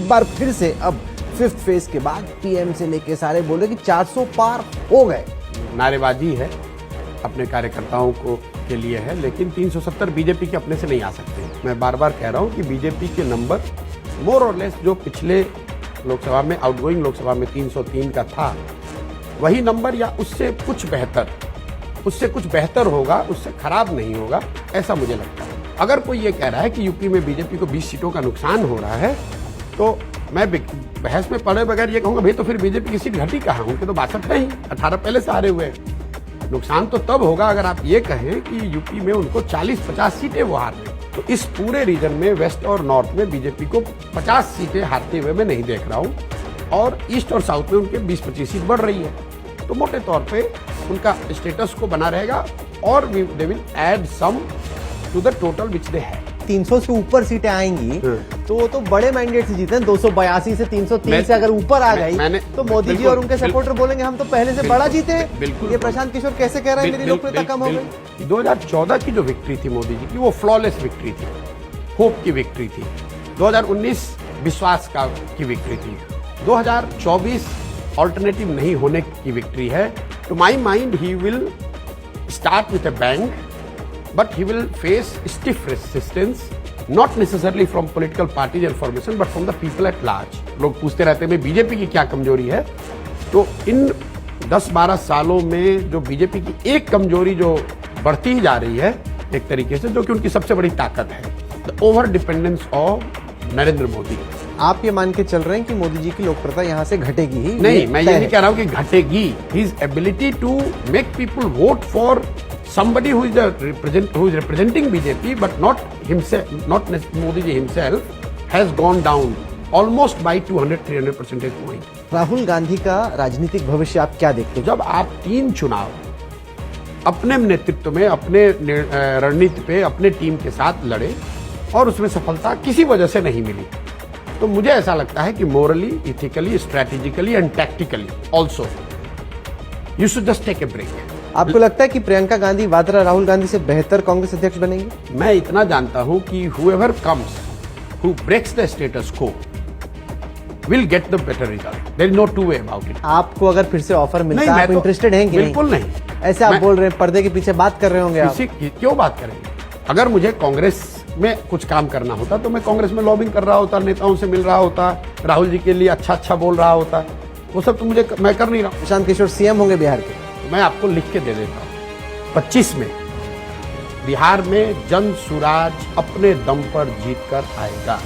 बार फिर से अब 5th फेज के बाद पीएम से लेके सारे बोले कि 400 पार हो गए। नारेबाजी है, अपने कार्यकर्ताओं को के लिए है, लेकिन 370 बीजेपी के अपने से नहीं आ सकते। मैं बार बार कह रहा हूं कि बीजेपी के नंबर मोर और लेस जो पिछले लोकसभा में, आउटगोइंग लोकसभा में 303 का था, वही नंबर या उससे कुछ बेहतर होगा, उससे खराब नहीं होगा, ऐसा मुझे लगता है। अगर कोई ये कह रहा है कि यूपी में बीजेपी को 20 सीटों का नुकसान हो रहा है, तो मैं बहस में पड़े बगैर ये कहूंगा, भाई तो फिर बीजेपी की सीट घटी कहाँ? उनके तो 62 है ही, 18 पहले से हारे हुए हैं। नुकसान तो तब होगा अगर आप ये कहें कि यूपी में उनको 40-50 सीटें वो हार रहे। तो इस पूरे रीजन में, वेस्ट और नॉर्थ में बीजेपी को 50 सीटें हारते हुए मैं नहीं देख रहा हूँ, और ईस्ट और साउथ में उनके 20-25 सीट बढ़ रही है। तो मोटे तौर पे उनका स्टेटस को बना रहेगा, और they will add some to the total which they have. 300 से ऊपर सीटें आएंगी तो बड़े मैंडेट से जीते हैं। 282 से 303 से अगर ऊपर आ गई तो मोदी जी और उनके सपोर्टर बोलेंगे हम तो पहले से बड़ा जीते हैं। बिल्कुल, ये प्रशांत किशोर कैसे कह रहे हैं मेरी लोकप्रियता कम हो गई? 2014 की जो विक्ट्री थी मोदी जी की, वो फ्लॉलेस विक्ट्री थी, होप की विक्ट्री थी। 2019 विश्वास की विक्ट्री थी। 2024 ऑल्टरनेटिव नहीं होने की विक्ट्री है। To my mind he will start with a bang, but he will face stiff resistance, not necessarily from political parties and formation, but from the people at large. लोग पूछते रहते हैं BJP की क्या कमजोरी है, तो इन 10-12 सालों में जो बीजेपी की एक कमजोरी जो बढ़ती ही जा रही है एक तरीके से, जो कि उनकी सबसे बड़ी ताकत है, the over dependence of Narendra Modi. आप ये मान के चल रहे हैं कि मोदी जी की लोकप्रियता यहाँ से घटेगी ही? नहीं, मैं ये नहीं कह रहा हूँ कि घटेगी। His ability to make people vote for somebody who is representing BJP, but not himself, not Modi ji himself, has gone down almost by 200-300 percentage point. Rahul Gandhi का राजनीतिक भविष्य आप क्या देखते हैं? जब आप 3 चुनाव अपने नेतृत्व में, अपने रणनीति पे, अपने टीम के साथ लड़े और उसमें सफलता किसी वजह से नहीं मिली, तो मुझे ऐसा लगता है कि morally, ethically, strategically and tactically also you should just take a break. आपको लगता है कि प्रियंका गांधी वाड्रा राहुल गांधी से बेहतर कांग्रेस अध्यक्ष बनेंगे? मैं इतना जानता हूं कि whoever comes who breaks the status quo will get the better result. There is no two way about it. आपको अगर फिर से ऑफर मिलता है, आप इंटरेस्टेड हैं कि नहीं? बिल्कुल नहीं। ऐसे आप बोल रहे हैं, पर्दे के पीछे बात कर रहे होंगे आप। क्यों बात करेंगे? अगर मुझे कांग्रेस में कुछ काम करना होता तो मैं कांग्रेस में लॉबिंग कर रहा होता, नेताओं से मिल रहा होता, राहुल जी के लिए अच्छा बोल रहा होता। वो सब तो मैं कर नहीं रहा हूँ। प्रशांत किशोर सीएम होंगे बिहार के? मैं आपको लिख के दे देता हूँ, 25 में बिहार में जन सुराज अपने दम पर जीत कर आएगा।